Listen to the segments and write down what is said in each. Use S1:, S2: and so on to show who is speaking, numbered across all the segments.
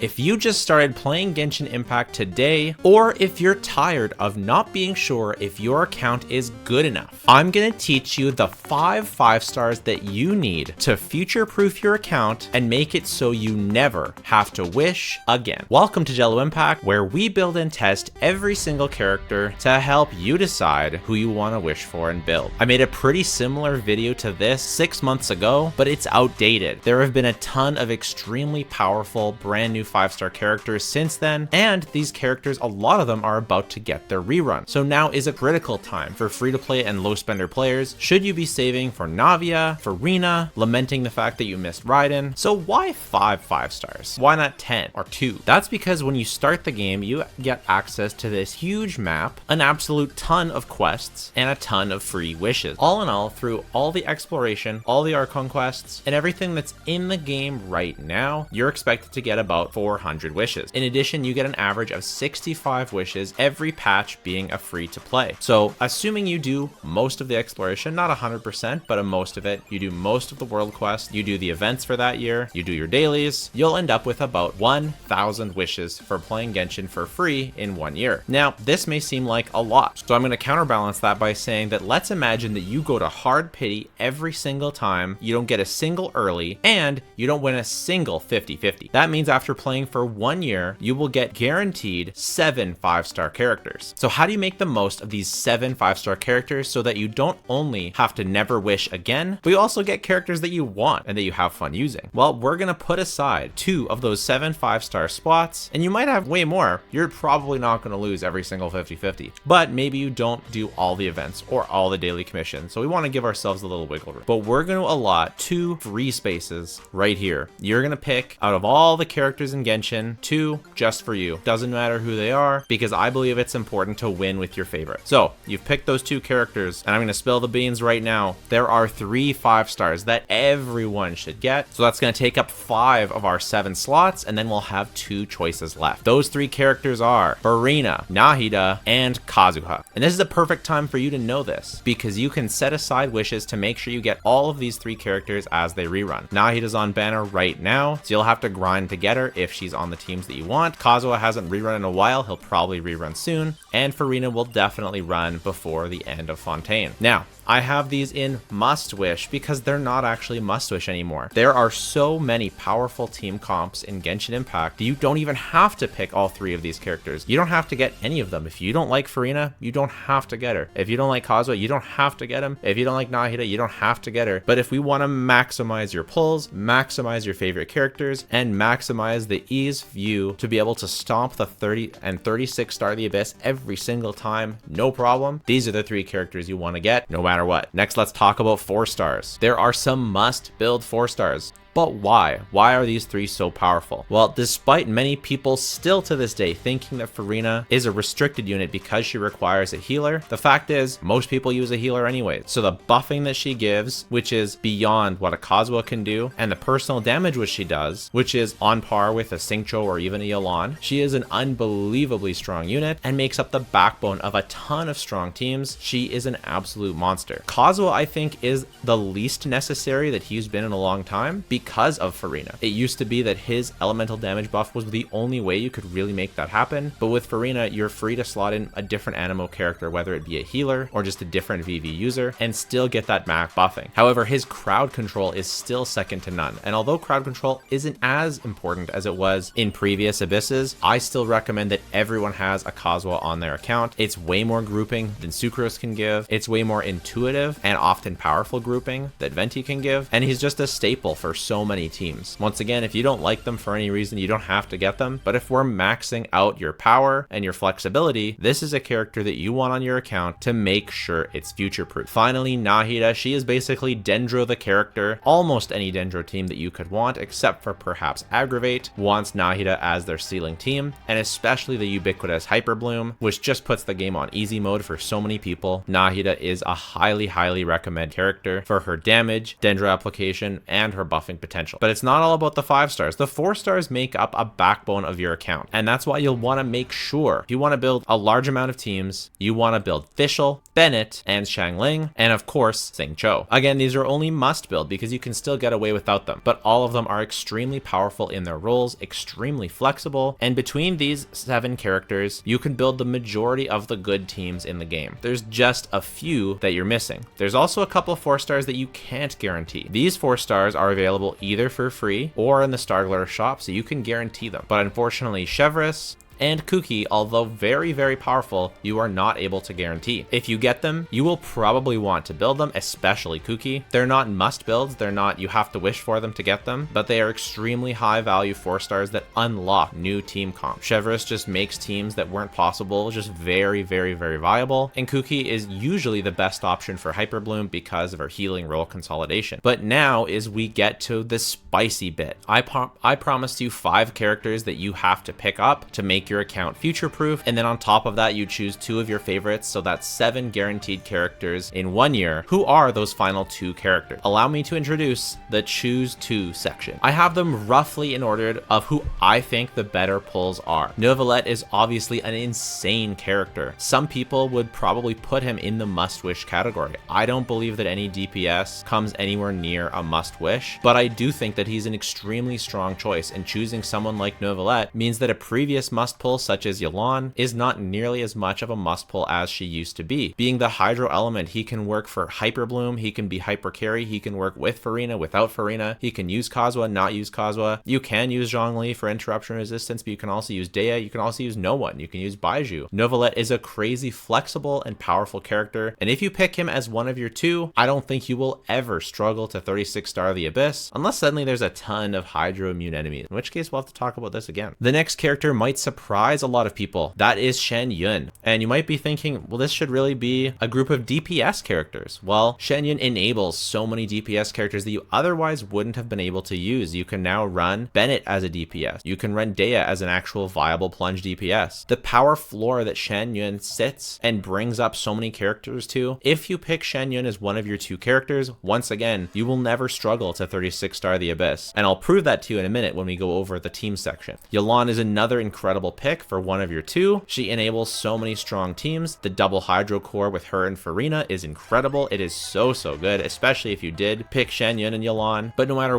S1: If you just started playing Genshin Impact today, or if you're tired of not being sure if your account is good enough, I'm gonna teach you the 5 stars that you need to future-proof your account and make it so you never have to wish again. Welcome to Jello Impact, where we build and test every single character to help you decide who you want to wish for and build. I made a pretty similar video to this 6 months ago, but it's outdated. There have been a ton of extremely powerful brand new 5-star characters since then, and these characters, a lot of them are about to get their rerun. So now is a critical time for free-to-play and low-spender players. Should you be saving for Navia, for Rina, lamenting the fact that you missed Raiden? So why 5 stars? Why not 10 or 2? That's because when you start the game, you get access to this huge map, an absolute ton of quests, and a ton of free wishes. All in all, through all the exploration, all the Archon quests, and everything that's in the game right now, you're expected to get about 400 wishes. In addition, you get an average of 65 wishes every patch being a free to play. So assuming you do most of the exploration, not 100%, but most of it, you do most of the world quests, you do the events for that year, you do your dailies, you'll end up with about 1,000 wishes for playing Genshin for free in 1 year. Now, this may seem like a lot, so I'm going to counterbalance that by saying that let's imagine that you go to hard pity every single time, you don't get a single early, and you don't win a single 50-50. That means after playing for 1 year, you will get guaranteed 7 5-star characters. So how do you make the most of these 7 5-star characters so that you don't only have to never wish again, but you also get characters that you want and that you have fun using? Well, we're going to put aside 2 of those 7 5-star spots, and you might have way more. You're probably not going to lose every single 50-50, but maybe you don't do all the events or all the daily commissions. So we want to give ourselves a little wiggle room, but we're going to allot 2 free spaces right here. You're going to pick out of all the characters in Genshin, 2 just for you. Doesn't matter who they are, because I believe it's important to win with your favorite. So you've picked those 2 characters, and I'm going to spill the beans right now. There are 3 5 stars that everyone should get. So that's going to take up 5 of our 7 slots, and then we'll have 2 choices left. Those 3 characters are Farina, Nahida, and Kazuha. And this is a perfect time for you to know this, because you can set aside wishes to make sure you get all of these 3 characters as they rerun. Nahida's on banner right now, so you'll have to grind to get her if she's on the teams that you want. Kazuha hasn't rerun in a while, he'll probably rerun soon, and Farina will definitely run before the end of Fontaine. Now, I have these in must wish because they're not actually must wish anymore. There are so many powerful team comps in Genshin Impact, you don't even have to pick all 3 of these characters. You don't have to get any of them. If you don't like Farina, you don't have to get her. If you don't like Kazuha, you don't have to get him. If you don't like Nahida, you don't have to get her. But if we want to maximize your pulls, maximize your favorite characters, and maximize the ease of you to be able to stomp the 30 and 36 Star of the Abyss every single time, no problem, these are the 3 characters you want to get no matter what. Next, let's talk about 4 stars. There are some must build 4 stars. But why? Why are these 3 so powerful? Well, despite many people still to this day thinking that Farina is a restricted unit because she requires a healer, the fact is most people use a healer anyway. So the buffing that she gives, which is beyond what a Kazuha can do, and the personal damage which she does, which is on par with a Xingqiu or even a Yelan, she is an unbelievably strong unit and makes up the backbone of a ton of strong teams. She is an absolute monster. Kazuha, I think, is the least necessary that he's been in a long time because of Farina. It used to be that his elemental damage buff was the only way you could really make that happen, but with Farina, you're free to slot in a different Anemo character, whether it be a healer or just a different VV user, and still get that max buffing. However, his crowd control is still second to none, and although crowd control isn't as important as it was in previous Abysses, I still recommend that everyone has a Kazuha on their account. It's way more grouping than Sucrose can give, it's way more intuitive and often powerful grouping that Venti can give, and he's just a staple for so many teams. Once again, if you don't like them for any reason, you don't have to get them, but if we're maxing out your power and your flexibility, this is a character that you want on your account to make sure it's future proof. Finally, Nahida, she is basically Dendro the character. Almost any Dendro team that you could want, except for perhaps Aggravate, wants Nahida as their ceiling team, and especially the ubiquitous Hyper Bloom, which just puts the game on easy mode for so many people. Nahida is a highly recommended character for her damage, Dendro application, and her buffing something potential. But it's not all about the 5 stars. The 4 stars make up a backbone of your account. And that's why you'll want to make sure, if you want to build a large amount of teams, you want to build Fischl, Bennett, and Xiangling, and of course, Xingqiu. Again, these are only must build because you can still get away without them, but all of them are extremely powerful in their roles, extremely flexible, and between these 7 characters, you can build the majority of the good teams in the game. There's just a few that you're missing. There's also a couple of 4 stars that you can't guarantee. These 4 stars are available either for free or in the Stargler shop, so you can guarantee them. But unfortunately, Chevreuse and Kuki, although very, very powerful, you are not able to guarantee. If you get them, you will probably want to build them, especially Kuki. They're not must builds, you have to wish for them to get them, but they are extremely high value 4 stars that unlock new team comp. Chevreuse just makes teams that weren't possible just very, very, very viable, and Kuki is usually the best option for Hyperbloom because of her healing role consolidation. But now is we get to the spicy bit. I promised you 5 characters that you have to pick up to make your account future-proof, and then on top of that you choose 2 of your favorites, so that's 7 guaranteed characters in 1 year. Who are those final 2 characters? Allow me to introduce the choose 2 section. I have them roughly in order of who I think the better pulls are. Neuvillette is obviously an insane character. Some people would probably put him in the must-wish category. I don't believe that any DPS comes anywhere near a must-wish, but I do think that he's an extremely strong choice, and choosing someone like Neuvillette means that a previous must-pull such as Yelan is not nearly as much of a must-pull as she used to be. Being the Hydro element, he can work for Hyperbloom, he can be Hyper Carry, he can work with Farina, without Farina, he can use Kazuha, not use Kazuha. You can use Zhongli for interruption resistance, but you can also use Dea, you can also use no one, you can use Baiju. Neuvillette is a crazy, flexible, and powerful character, and if you pick him as one of your 2, I don't think you will ever struggle to 36 star the Abyss, unless suddenly there's a ton of Hydro immune enemies, in which case we'll have to talk about this again. The next character might surprise a lot of people. That is Shen Yun. And you might be thinking, well, this should really be a group of DPS characters. Well, Shen Yun enables so many DPS characters that you otherwise wouldn't have been able to use. You can now run Bennett as a DPS. You can run Dea as an actual viable plunge DPS. The power floor that Shen Yun sits and brings up so many characters to, if you pick Shen Yun as one of your 2 characters, once again, you will never struggle to 36 star the Abyss. And I'll prove that to you in a minute when we go over the team section. Yelan is another incredible pick for one of your 2. She enables so many strong teams. The double Hydro core with her and Farina is incredible. It is so good, especially if you did pick Shen Yun and Yelan. But no matter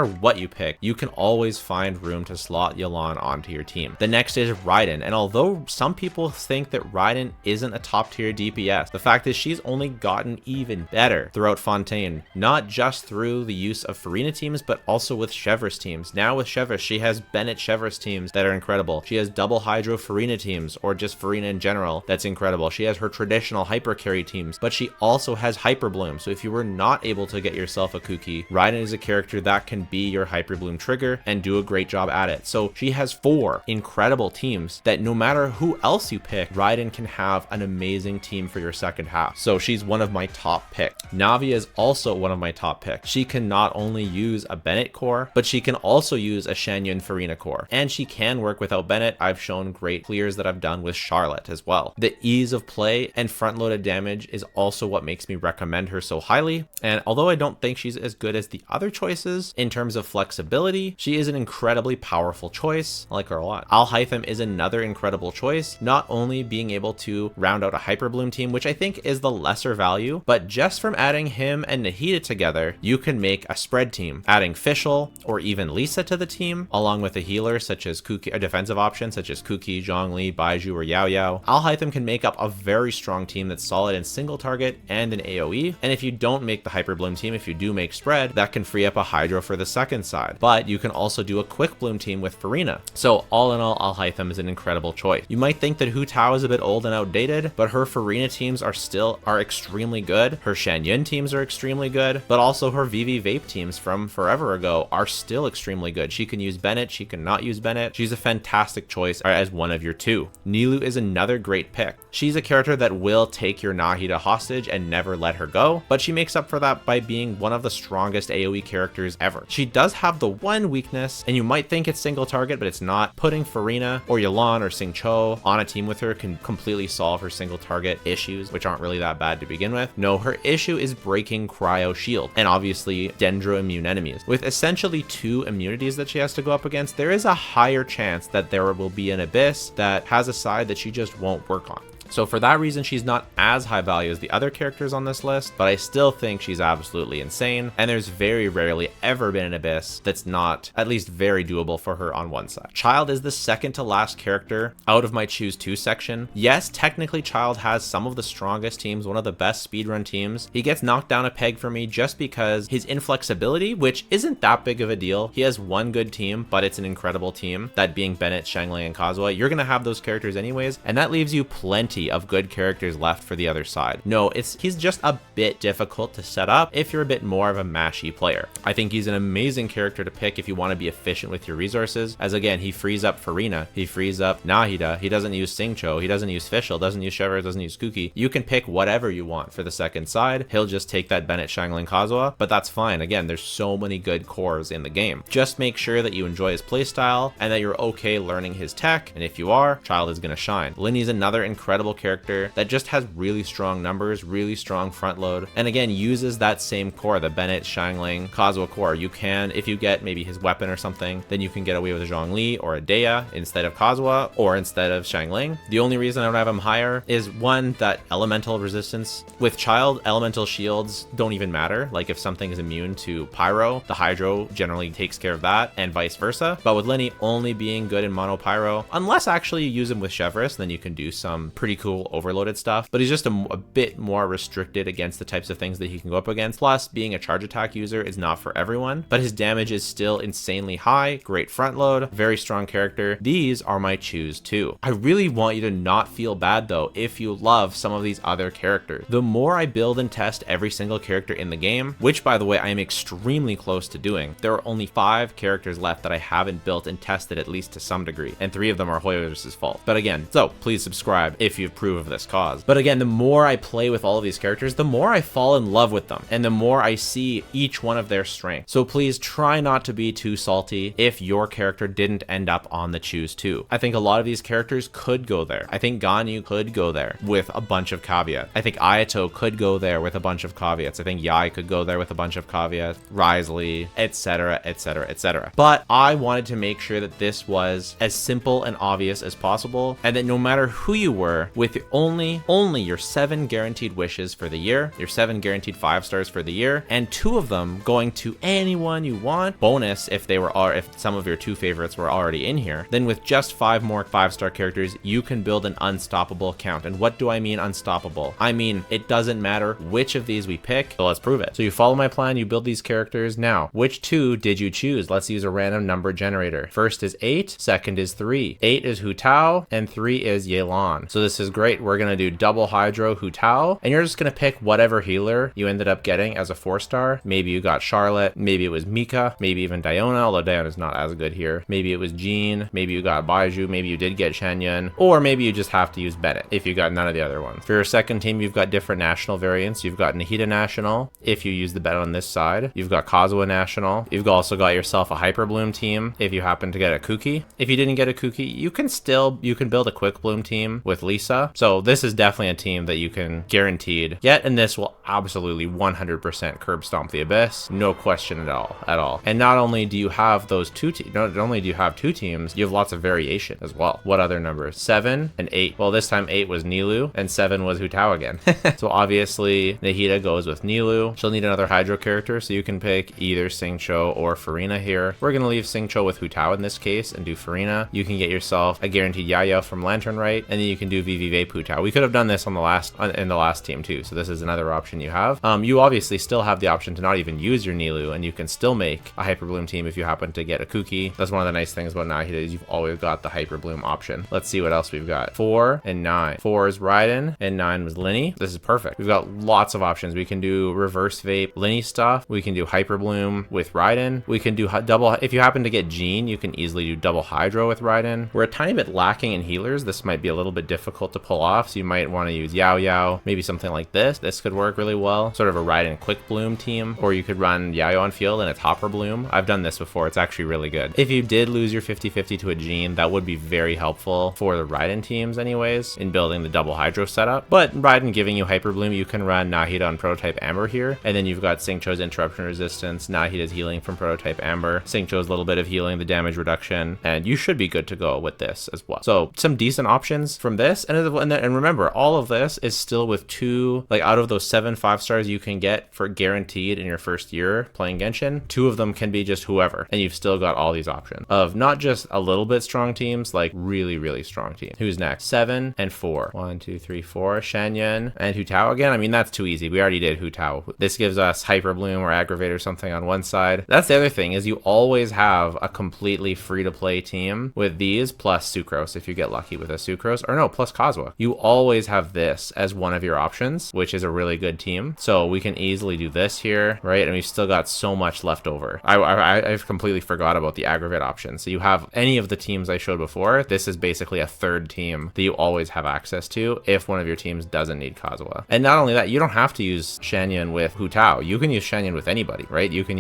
S1: what you pick, you can always find room to slot Yelan onto your team. The next is Raiden, and although some people think that Raiden isn't a top tier DPS, the fact is she's only gotten even better throughout Fontaine, not just through the use of Farina teams, but also with Chevreuse teams. Now with Chevreuse, she has Bennett Chevreuse teams that are incredible. She has double Hydro Farina teams, or just Farina in general, that's incredible. She has her traditional Hyper Carry teams, but she also has Hyperbloom, so if you were not able to get yourself a Kuki, Raiden is a character that can be your Hyperbloom trigger and do a great job at it. So she has 4 incredible teams that no matter who else you pick, Raiden can have an amazing team for your second half. So she's one of my top picks. Navi is also one of my top picks. She can not only use a Bennett core, but she can also use a Shen Yun Farina core, and she can work without Bennett. I've shown great clears that I've done with Charlotte as well. The ease of play and front-loaded damage is also what makes me recommend her so highly, and although I don't think she's as good as the other choices in terms of flexibility, she is an incredibly powerful choice. I like her a lot. Alhaitham is another incredible choice, not only being able to round out a Hyperbloom team, which I think is the lesser value, but just from adding him and Nahida together, you can make a spread team. Adding Fischl or even Lisa to the team, along with a healer such as Kuki, a defensive option such as Kuki, Zhongli, Baiju, or Yao Yao, Alhaitham can make up a very strong team that's solid in single target and in AoE. And if you don't make the Hyperbloom team, if you do make spread, that can free up a Hydro for the second side. But you can also do a Quick Bloom team with Farina. So all in all, Alhaitham is an incredible choice. You might think that Hu Tao is a bit old and outdated, but her Farina teams are extremely good. Her Shen Yun teams are extremely good, but also her Vivi Vape teams from forever ago are still extremely good. She can use Bennett, she can not use Bennett. She's a fantastic basic choice as one of your two. Nilou is another great pick. She's a character that will take your Nahida hostage and never let her go, but she makes up for that by being one of the strongest AoE characters ever. She does have the one weakness, and you might think it's single target, but it's not. Putting Farina or Yelan or Xingqiu on a team with her can completely solve her single target issues, which aren't really that bad to begin with. No, her issue is breaking Cryo Shield, and obviously Dendro immune enemies. With essentially 2 immunities that she has to go up against, there is a higher chance that there will be an Abyss that has a side that she just won't work on. So for that reason, she's not as high value as the other characters on this list, but I still think she's absolutely insane. And there's very rarely ever been an Abyss that's not at least very doable for her on one side. Child is the second to last character out of my choose 2 section. Yes, technically Child has some of the strongest teams, one of the best speedrun teams. He gets knocked down a peg for me just because his inflexibility, which isn't that big of a deal. He has one good team, but it's an incredible team, that being Bennett, Xiangling, and Kazuha. You're going to have those characters anyways, and that leaves you plenty of good characters left for the other side. No, he's just a bit difficult to set up if you're a bit more of a mashy player. I think he's an amazing character to pick if you want to be efficient with your resources, as again, he frees up Farina, he frees up Nahida, he doesn't use Xingqiu, he doesn't use Fischl, doesn't use Chevre, doesn't use Kuki. You can pick whatever you want for the second side. He'll just take that Bennett, Xiangling, Kazuha, but that's fine. Again, there's so many good cores in the game. Just make sure that you enjoy his playstyle and that you're okay learning his tech, and if you are, Child is going to shine. Linny's another incredible character that just has really strong numbers, really strong front load, and again uses that same core, the Bennett, Xiangling, Kazuha core. You can, if you get maybe his weapon or something, then you can get away with a Zhongli or a Dea instead of Kazuha or instead of Xiangling. The only reason I don't have him higher is one, that elemental resistance. With Child, elemental shields don't even matter. Like if something is immune to Pyro, the Hydro generally takes care of that, and vice versa. But with Linny only being good in mono Pyro, unless actually you use him with Chevreus, then you can do some pretty cool overloaded stuff, but he's just a bit more restricted against the types of things that he can go up against. Plus, being a charge attack user is not for everyone, but his damage is still insanely high, great front load, very strong character. These are my choose 2. I really want you to not feel bad though if you love some of these other characters. The more I build and test every single character in the game, which by the way I am extremely close to doing, there are only 5 characters left that I haven't built and tested at least to some degree, and 3 of them are Hoyos' fault. But again, so please subscribe if you approve of this cause. But again, the more I play with all of these characters, the more I fall in love with them, and the more I see each one of their strengths. So please try not to be too salty if your character didn't end up on the choose 2. I think a lot of these characters could go there. I think Ganyu could go there with a bunch of caveats. I think Ayato could go there with a bunch of caveats. I think Yai could go there with a bunch of caveats, Risley, etc, etc, etc. But I wanted to make sure that this was as simple and obvious as possible, and that no matter who you were, with only your 7 guaranteed wishes for the year, your 7 guaranteed 5 stars for the year, and 2 of them going to anyone you want. Bonus if if some of your 2 favorites were already in here, then with just 5 more 5-star characters, you can build an unstoppable account. And what do I mean unstoppable? I mean, it doesn't matter which of these we pick, so let's prove it. So you follow my plan, you build these characters. Now, which 2 did you choose? Let's use a random number generator. First is 8, second is 3. 8 is Hu Tao, and 3 is Yelan. So this is great. We're gonna do double Hydro Hu Tao, and you're just gonna pick whatever healer you ended up getting as a 4-star. Maybe you got Charlotte, maybe it was Mika, maybe even Diona, although Diona's not as good here. Maybe it was Jean, maybe you got Baiju, maybe you did get Shenyan, or maybe you just have to use Bennett if you got none of the other ones. For your second team, you've got different national variants. You've got Nahida National, if you use the Bennett on this side. You've got Kazuha National. You've also got yourself a Hyper Bloom team if you happen to get a Kuki. If you didn't get a Kuki, you can build a Quick Bloom team with Lisa. So this is definitely a team that you can guaranteed get, and this will absolutely 100% curb stomp the Abyss, no question at all. And not only do you have those not only do you have 2 teams, you have lots of variation as well. What other numbers? 7 and 8. Well, this time 8 was Nilou and 7 was Hu Tao again. So obviously Nahida goes with Nilou. She'll need another Hydro character, so you can pick either Xingqiu or Farina here. We're gonna leave Xingqiu with Hu Tao in this case and do Farina. You can get yourself a guaranteed Yaya from Lantern Right, and then you can do VV EV Vape Hu Tao. We could have done this on the last team too. So this is another option you have. You obviously still have the option to not even use your Nilou, and you can still make a Hyper Bloom team if you happen to get a Kuki. That's one of the nice things about Nahida is you've always got the Hyper Bloom option. Let's see what else we've got. 4 and 9. 4 is Raiden and 9 was Linny. This is perfect. We've got lots of options. We can do reverse vape Linny stuff. We can do Hyper Bloom with Raiden. We can do double. If you happen to get Gene, you can easily do double Hydro with Raiden. We're a tiny bit lacking in healers. This might be a little bit difficult to pull off, so you might want to use Yao Yao, maybe something like this. This could work really well. Sort of a Raiden Quick Bloom team, or you could run Yao Yao on field and it's Hopper Bloom. I've done this before. It's actually really good. If you did lose your 50-50 to a Gene, that would be very helpful for the Raiden teams anyways in building the double Hydro setup. But Raiden giving you Hyper Bloom, you can run Nahida on Prototype Amber here, and then you've got Xingqiu's Interruption Resistance, Nahida's healing from Prototype Amber, Xingqiu's little bit of healing, the damage reduction, and you should be good to go with this as well. So some decent options from this, and remember, all of this is still with 2, like out of those 7 5-stars you can get for guaranteed in your first year playing Genshin, 2 of them can be just whoever, and you've still got all these options of not just a little bit strong teams, like really, really strong teams. Who's next? 7 and 4. 1, 2, 3, 4. Shanyan and Hu Tao again. I mean, that's too easy. We already did Hu Tao. This gives us Hyper Bloom or Aggravate or something on one side. That's the other thing, is you always have a completely free-to-play team with these plus Sucrose if you get lucky with a Sucrose, or no, plus Kazuha. You always have this as one of your options, which is a really good team. So we can easily do this here, right? And we've still got so much left over. I've completely forgot about the Aggravate option. So you have any of the teams I showed before. This is basically a third team that you always have access to if one of your teams doesn't need Kazuha. And not only that, you don't have to use Shanyan with Hu Tao. You can use Shanyan with anybody, right? You can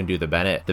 S1: do the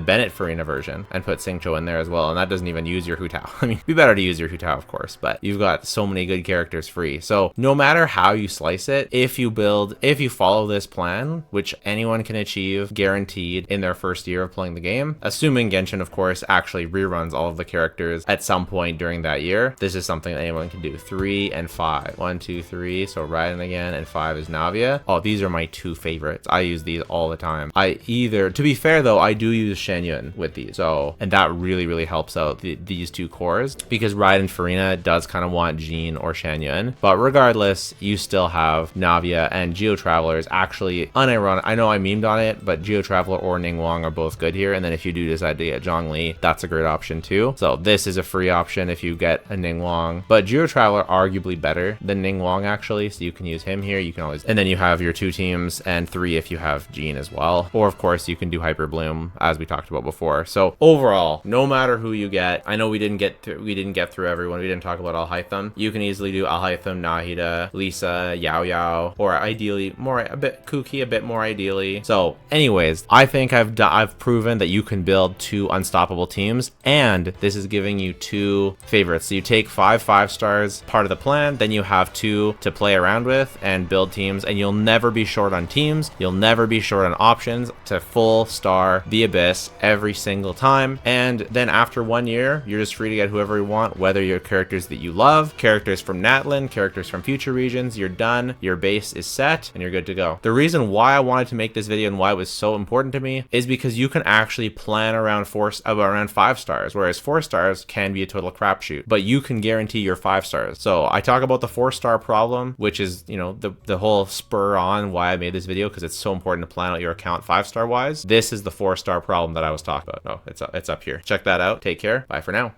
S1: Bennett Farina version and put Xingqiu in there as well, and that doesn't even use your Hu Tao. I mean, it'd be better to use your Hu Tao, of course, but you've got so many good characters free. So no matter how you slice it, if you follow this plan, which anyone can achieve guaranteed in their first year of playing the game, assuming Genshin, of course, actually reruns all of the characters at some point during that year, this is something that anyone can do. 3 and 5. 1, 2, 3. So Raiden again, and 5 is Navia. Oh, these are my 2 favorites. I use these all the time. To be fair though, I do use Shanyan with these. So, and that really, really helps out these 2 cores, because Raiden Farina does kind of want Jean or Shanyan. But regardless, you still have Navia, and Geo Traveler is actually unironic. I know I memed on it, but Geo Traveler or Ning Wang are both good here. And then if you do decide to get Zhongli, that's a great option too. So this is a free option if you get a Ning Wang, but Geo Traveler arguably better than Ning Wang actually. So you can use him here. You can always, and then you have your 2 teams and 3 if you have Jean as well. Or of course you can do Hyper Bloom as we talked about before. So overall, no matter who you get, I know we didn't get through everyone. We didn't talk about Alhaitham. You can easily do Alhaitham, Nahida, Lisa, Yao Yao, or ideally a bit Kuki, a bit more ideally. So anyways, I think I've proven that you can build 2 unstoppable teams, and this is giving you 2 favorites. So you take 5 5-stars, part of the plan, then you have 2 to play around with and build teams, and you'll never be short on teams. You'll never be short on options to full star the Abyss every single time. And then after 1 year, you're just free to get whoever you want, whether you're characters that you love, characters from Natlan, characters from future regions. You're done, your base is set, and you're good to go. The reason why I wanted to make this video and why it was so important to me is because you can actually plan around 5 stars, whereas 4 stars can be a total crapshoot, but you can guarantee your 5 stars. So I talk about the 4-star problem, which is, you know, the whole spur on why I made this video, because it's so important to plan out your account 5-star wise. This is the 4-star problem that I was talking about. Oh, it's up here. Check that out. Take care. Bye for now.